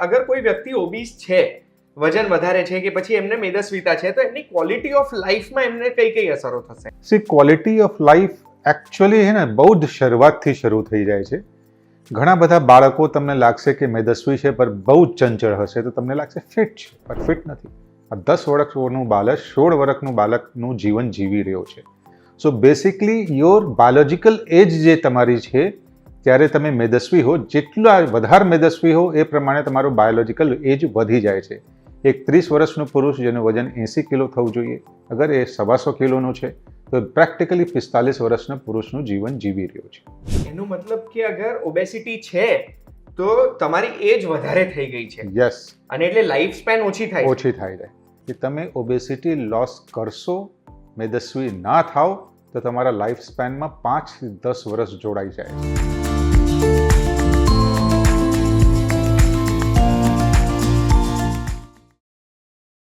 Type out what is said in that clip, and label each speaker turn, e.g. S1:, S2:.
S1: અગર કોઈ વ્યક્તિ ઓબીસ છે, વજન વધારે છે કે પછી એમને મેદસ્વીતા છે, તો એમની ક્વોલિટી ઓફ લાઈફમાં એમને કઈ કઈ અસરો થશે?
S2: C quality of life actually છે ને બહુ જ શરૂઆતથી શરૂ થઈ જાય છે. ઘણા બધા બાળકો તમને લાગશે કે મેદસ્વી છે પણ બહુ જ ચંચળ હશે, તો તમને લાગશે ફિટ છે, પણ ફિટ નથી. આ 10 વર્ષનું બાળક 16 વર્ષનું બાળકનું જીવન જીવી રહ્યો છે. સો બેસિકલી યોર બાયોલોજિકલ એજ જે તમારી છે ત્યારે તમે મેદસ્વી હો, જેટલા વધારે મેદસ્વી હો એ પ્રમાણે તમારું બાયોલોજિકલ એજ વધી જાય છે. એક 30 વર્ષનો પુરુષ જેનું વજન 80 કિલો થવું જોઈએ, અગર એ 125 કિલોનો છે તો પ્રેક્ટિકલી 45 વર્ષના પુરુષનું જીવન જીવી રહ્યો છે.
S1: એનો મતલબ કે અગર ઓબેસિટી છે તો તમારી એજ વધારે થઈ ગઈ છે.
S2: યસ.
S1: અને એટલે લાઈફ સ્પેન ઓછી થાય
S2: જાય. કે તમે ઓબેસિટી લોસ કરશો, મેદસ્વી ના થાવ તો તમારા લાઈફ સ્પેનમાં 5 થી 10 વર્ષ જોડાઈ જાય છે.